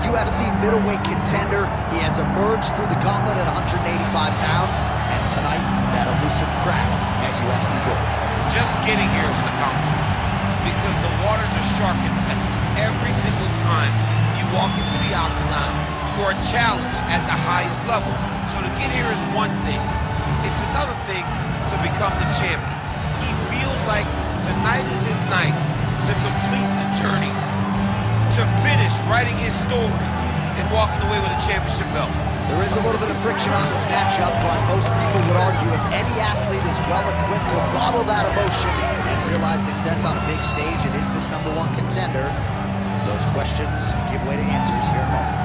UFC middleweight contender. He has emerged through the gauntlet at 185 pounds, and tonight, that elusive crack at UFC Gold. Just getting here is an accomplishment, because the waters are sharp and tested. Every single time you walk into the octagon, you are challenged at the highest level. So to get here is one thing. It's another thing to become the champion. He feels like tonight is his night to complete the journey, to finish writing his story and walking away with a championship belt. There is a little bit of friction on this matchup, but most people would argue if any athlete is well-equipped to bottle that emotion and realize success on a big stage, and is this #1 contender, those questions give way to answers here in a moment.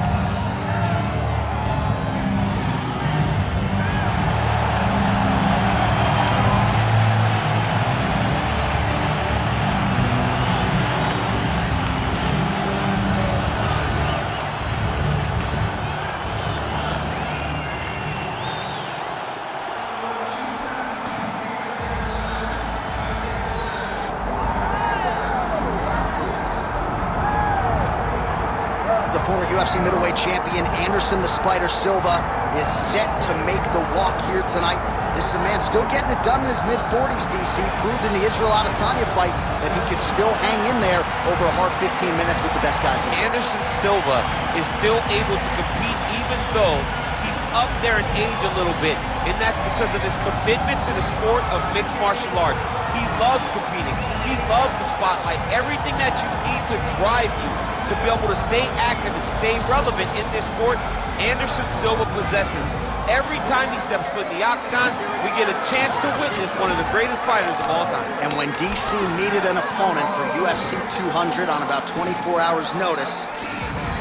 Former UFC middleweight champion Anderson the Spider Silva is set to make the walk here tonight. This is a man still getting it done in his mid-40s, DC. Proved in the Israel Adesanya fight that he could still hang in there over a hard 15 minutes with the best guys in the world. Anderson Silva is still able to compete even though he's up there in age a little bit, and that's because of his commitment to the sport of mixed martial arts. He loves competing. He loves the spotlight. Everything that you need to drive you to be able to stay active and stay relevant in this sport, Anderson Silva possesses. Every time he steps foot in the octagon, we get a chance to witness one of the greatest fighters of all time. And when DC needed an opponent for UFC 200 on about 24 hours notice,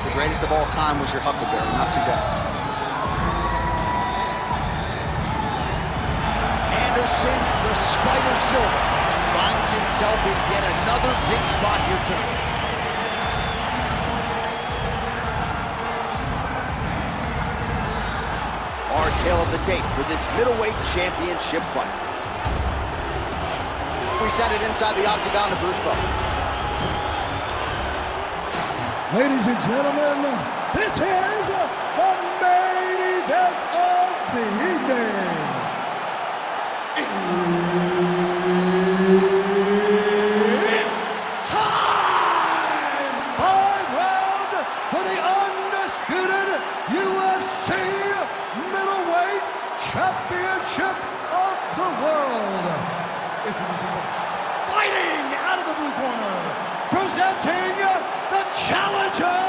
the greatest of all time was your Huckleberry. Not too bad. Anderson the Spider Silva finds himself in yet another big spot here tonight. Our tale of the tape for this middleweight championship fight. We send it inside the octagon to Bruce Buffer. Ladies and gentlemen, this is the main event of the evening. It's time! 5 rounds for the undisputed UFC middleweight championship of the world. Introducing first, fighting out of the blue corner, presenting the challenger,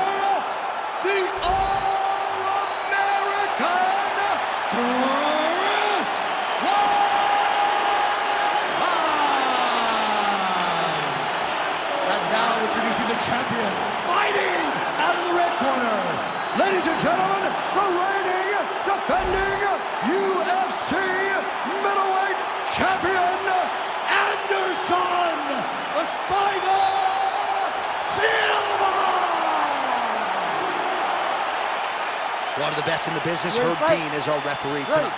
the All-American Chris Weidman. And now introducing the champion, fighting out of the red corner. Ladies and gentlemen, the reigning, defending UFC middleweight champion, Anderson the Spider Silva! One of the best in the business, Herb Dean, is our referee tonight.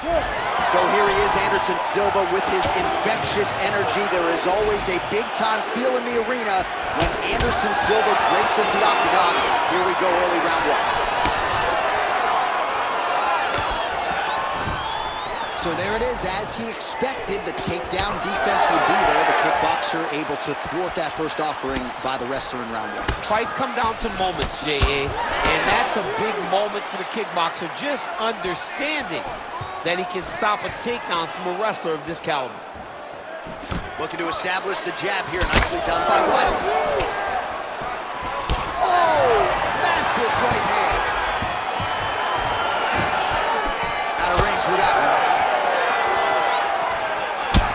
So here he is, Anderson Silva, with his infectious energy. There is always a big-time feel in the arena when Anderson Silva graces the octagon. Here we go, early round 1. So there it is, as he expected, the takedown defense would be there. The kickboxer able to thwart that first offering by the wrestler in round 1. Fights come down to moments, J.A., and that's a big moment for the kickboxer, just understanding that he can stop a takedown from a wrestler of this caliber. Looking to establish the jab here, nicely done by Weidman. Oh, massive right hand. Out of range with that one.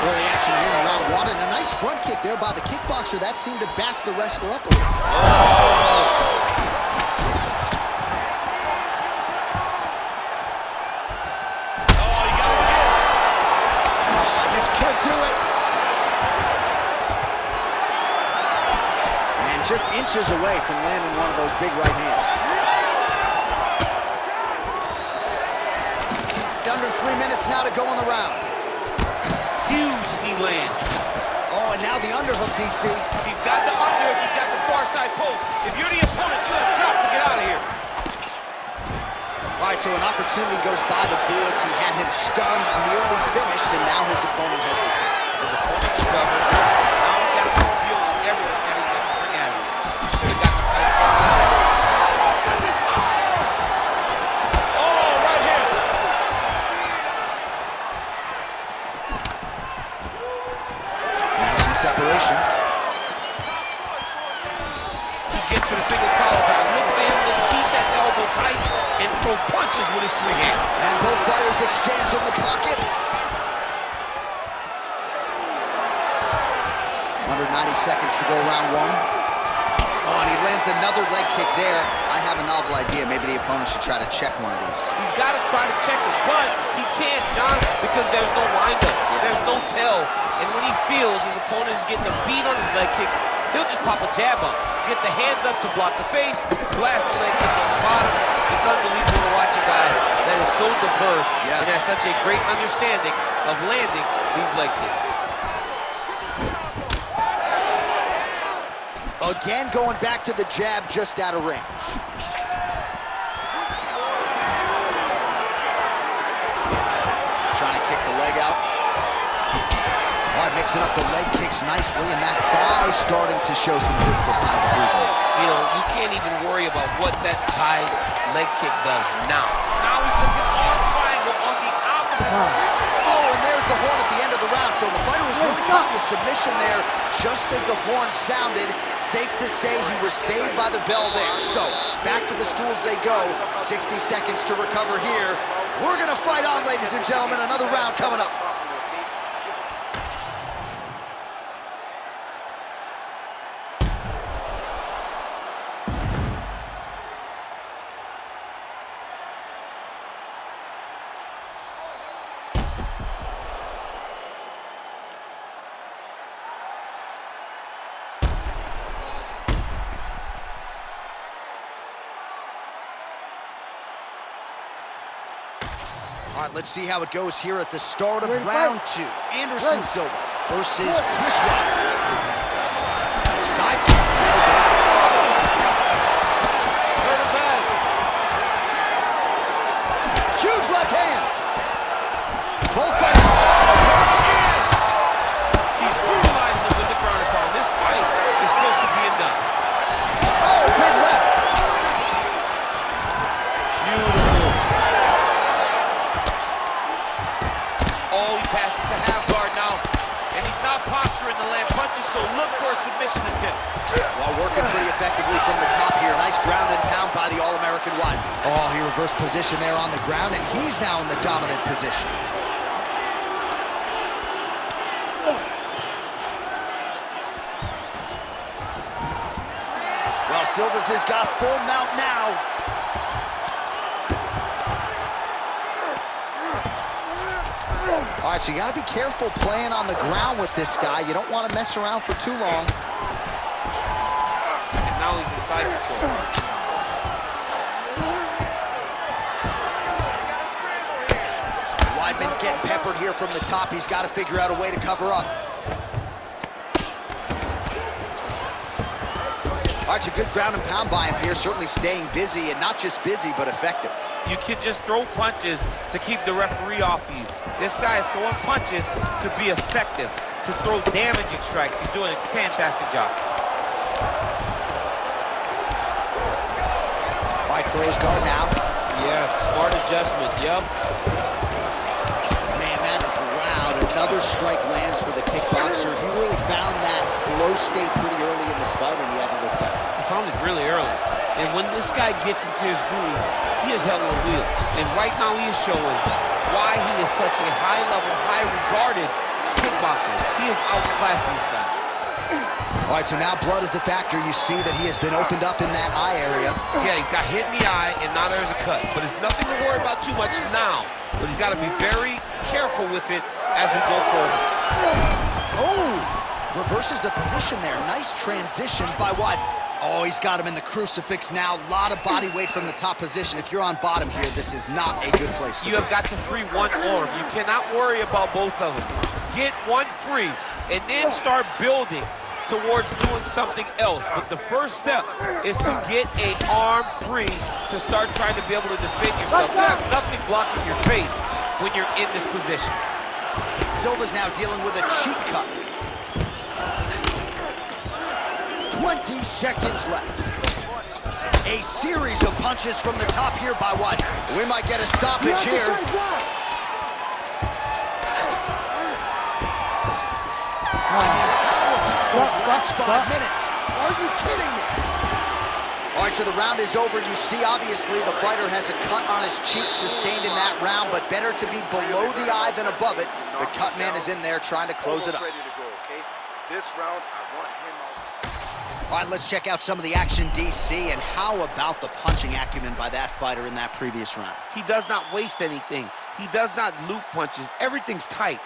Early action here in round 1, and a nice front kick there by the kickboxer. That seemed to back the wrestler up a little. Just inches away from landing one of those big right hands. Under 3 minutes now to go in the round. Huge he lands. Oh, and now the underhook, DC. He's got the underhook, he's got the far side post. If you're the opponent, you have got to get out of here. All right, so an opportunity goes by the boards. He had him stunned, nearly finished, and now his opponent has recovered. His opponent's recovered. Now he's got to feel everything that he's going to bring at him. He should have got the separation. He gets to the single collar time. Look for him to keep that elbow tight and throw punches with his free hand. And both fighters exchange in the pocket. 190 seconds to go round one. Oh, and he lands another leg kick there. I have a novel idea. Maybe the opponent should try to check one of these. He's got to try to check it, but he can't, John, because there's no windup. There's no tell. And when he feels his opponent is getting a beat on his leg kicks, he'll just pop a jab up, get the hands up to block the face, blast the leg kick on the bottom. It's unbelievable to watch a guy that is so diverse and has such a great understanding of landing these leg kicks. Again, going back to the jab just out of range. Trying to kick the leg out. All right, mixing up the leg kicks nicely, and that thigh starting to show some visible signs of bruising. You know, you can't even worry about what that high leg kick does now. Now he's looking arm triangle on the opposite. Oh, and there's the horn at the end of the round. So the fighter was really caught in a submission there just as the horn sounded. Safe to say he was saved by the bell there. So back to the stools they go. 60 seconds to recover here. We're going to fight on, ladies and gentlemen. Another round coming up. All right, let's see how it goes here at the start of round two. Anderson Silva versus Chris Weidman. Side kick, well done. Huge left hand. Both fighters. He's brutalizing him with the ground and pound. This fight is close to being done. Oh, big left. Beautiful. Oh, he passes the half guard now. And he's not posturing to land punches, so look for a submission attempt. While working pretty effectively from the top here. Nice ground and pound by the All-American Weidman. Oh, he reversed position there on the ground, and he's now in the dominant position. Well, Silva's has got full mount now. All right, so you got to be careful playing on the ground with this guy. You don't want to mess around for too long. And now he's inside control. Weidman getting peppered here from the top. He's got to figure out a way to cover up. All right, so good ground and pound by him here. Certainly staying busy, and not just busy, but effective. You can just throw punches to keep the referee off of you. This guy is throwing punches to be effective, to throw damaging strikes. He's doing a fantastic job. All right, close guard now. Yes, smart adjustment, yep. Man, that is loud. Another strike lands for the kickboxer. He really found that flow state pretty early in this fight, and he hasn't looked back. He found it really early. And when this guy gets into his groove, he is hell on wheels. And right now he is showing why he is such a high-level, high-regarded kickboxer. He is outclassing this guy. All right, so now blood is a factor. You see that he has been opened up in that eye area. Yeah, he's got hit in the eye, and now there's a cut. But it's nothing to worry about too much now. But he's got to be very careful with it as we go forward. Oh, reverses the position there. Nice transition by Weidman. Oh, he's got him in the crucifix now. A lot of body weight from the top position. If you're on bottom here, this is not a good place to be. You have got to free one arm. You cannot worry about both of them. Get one free. and then start building towards doing something else. But the first step is to get an arm free to start trying to be able to defend yourself. You have nothing blocking your face when you're in this position. Silva's now dealing with a cheek cut. 20 seconds left. A series of punches from the top here by Weidman. We might get a stoppage here. I mean, how about those last 5 minutes? Are you kidding me? All right, so the round is over. You see, obviously, the fighter has a cut on his cheek sustained in that round, but better to be below the eye than above it. The cut man is in there trying to close it up. Ready to go, okay? This round, I want him out. All right, let's check out some of the action, DC, and how about the punching acumen by that fighter in that previous round? He does not waste anything. He does not loop punches. Everything's tight.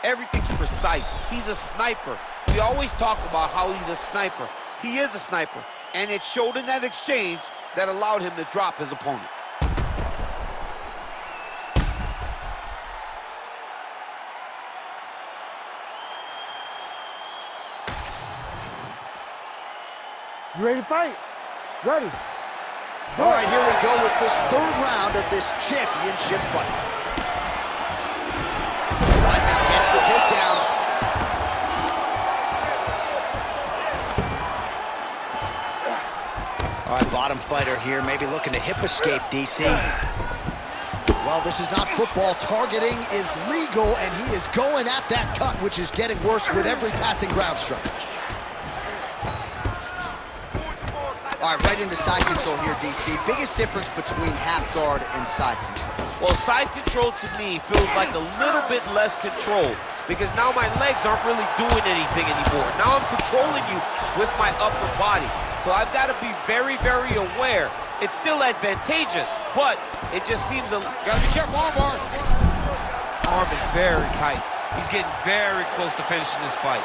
Everything's precise. He's a sniper. We always talk about how he's a sniper. He is a sniper, and it showed in that exchange that allowed him to drop his opponent. You ready to fight? Ready. All right, here we go with this third round of this championship fight. Weidman gets the takedown. All right, bottom fighter here, maybe looking to hip escape, DC. Well, this is not football. Targeting is legal, and he is going at that cut, which is getting worse with every passing ground strike. All right, right into side control here, DC. Biggest difference between half guard and side control? Well, side control to me feels like a little bit less control because now my legs aren't really doing anything anymore. Now I'm controlling you with my upper body. So I've got to be very, very aware. It's still advantageous, but it just seems gotta be careful, armbar. Arm is very tight. He's getting very close to finishing this fight.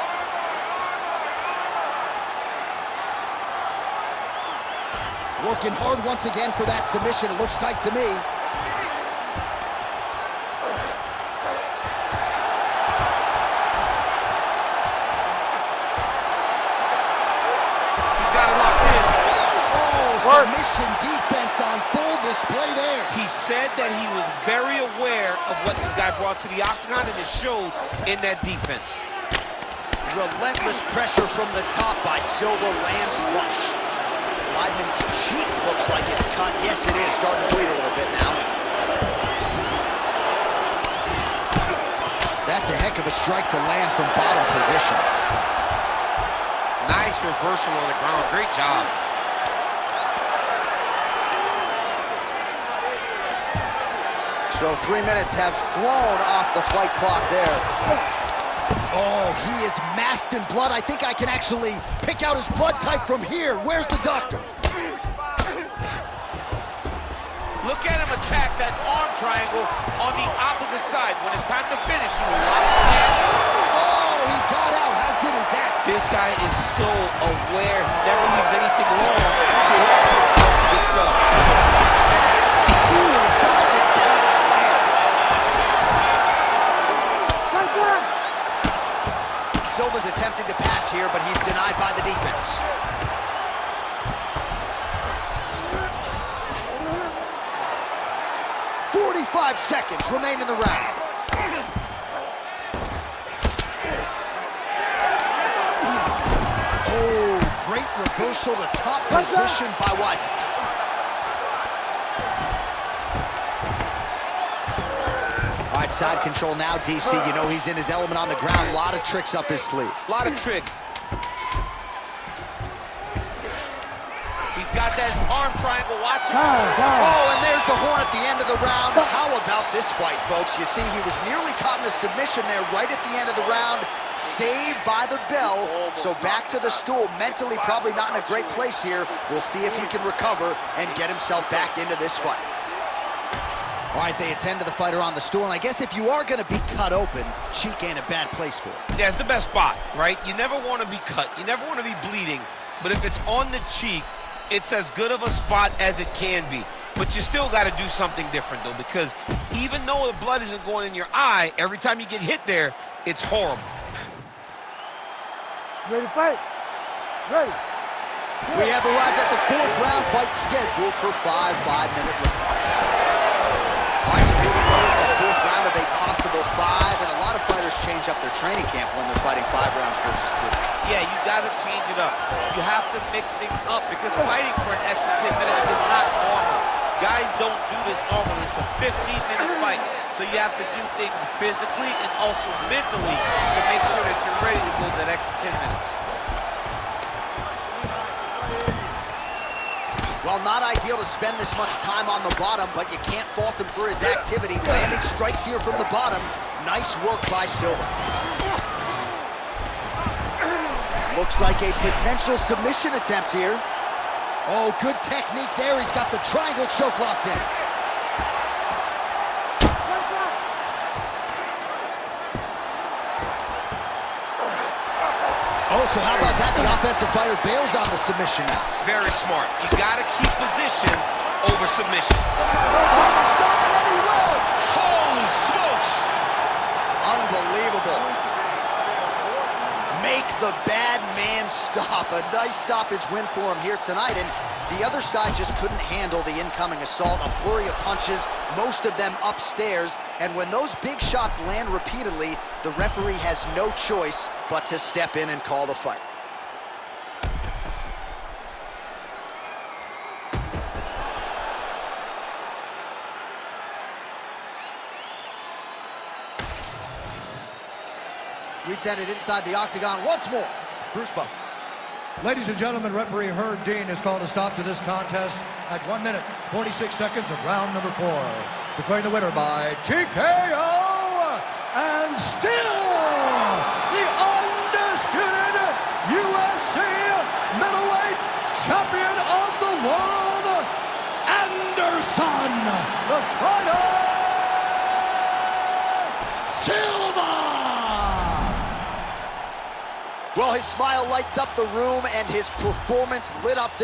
Working hard once again for that submission. It looks tight to me. He's got it locked in. Oh, submission defense on full display there. He said that he was very aware of what this guy brought to the octagon, and it showed in that defense. Relentless pressure from the top by Silva, lands flush. Weidman's cheek looks like it's cut. Yes, it is. Starting to bleed a little bit now. That's a heck of a strike to land from bottom position. Nice reversal on the ground. Great job. So 3 minutes have flown off the fight clock there. Oh, he is masked in blood. I think I can actually pick out his blood type from here. Where's the doctor? Look at him attack that arm triangle on the opposite side. When it's time to finish, he will lock his hands. Oh, he got out. How good is that? This guy is so aware. He never leaves anything long to his good self. Ooh, diving punch lands. Silva's attempting to pass here, but he's denied by the defense. "45 seconds remain in the round. Oh, great reversal to top position by Weidman. All right, side control now, DC. You know he's in his element on the ground. A lot of tricks up his sleeve. A lot of tricks. He's got that arm triangle. Watch him. Oh, and there's the horn at the end of the round. How about this fight, folks? You see, he was nearly caught in a submission there right at the end of the round. Saved by the bell. So back to the stool. Mentally probably not in a great place here. We'll see if he can recover and get himself back into this fight. All right, they attend to the fighter on the stool, and I guess if you are going to be cut open, cheek ain't a bad place for it. Yeah, it's the best spot, right? You never want to be cut. You never want to be bleeding. But if it's on the cheek, it's as good of a spot as it can be. But you still got to do something different, though, because even though the blood isn't going in your eye, every time you get hit there, it's horrible. You ready to fight? Ready. We have arrived at the 4th round fight scheduled for 5 5-minute rounds. All right, so here we go with the 4th round of a possible 5, and a lot of fighters change up their training camp when they're fighting 5 rounds versus 3. Yeah, you got to change it up. You have to mix things up because fighting for an extra 10 minutes is not normal. Guys don't do this normally. It's a 15-minute fight, so you have to do things physically and also mentally to make sure that you're ready to go that extra 10 minutes. Well, not ideal to spend this much time on the bottom, but you can't fault him for his activity. Landing strikes here from the bottom. Nice work by SIlva. Looks like a potential submission attempt here. Oh, good technique there. He's got the triangle choke locked in. Oh, so how about that? The offensive fighter bails on the submission now. Very smart. You got to keep position over submission. Stop it, and he will. Holy smokes! Unbelievable. Make the bad man stop. A nice stoppage win for him here tonight, and the other side just couldn't handle the incoming assault. A flurry of punches, most of them upstairs, and when those big shots land repeatedly, the referee has no choice but to step in and call the fight. We send it inside the octagon once more. Bruce Buffer. Ladies and gentlemen, referee Herb Dean has called a stop to this contest at 1 minute, 46 seconds of round number 4. Declaring the winner by TKO, and still the undisputed UFC middleweight champion of the world, Anderson, the Spider, SIlva! Well, his smile lights up the room, and his performance lit up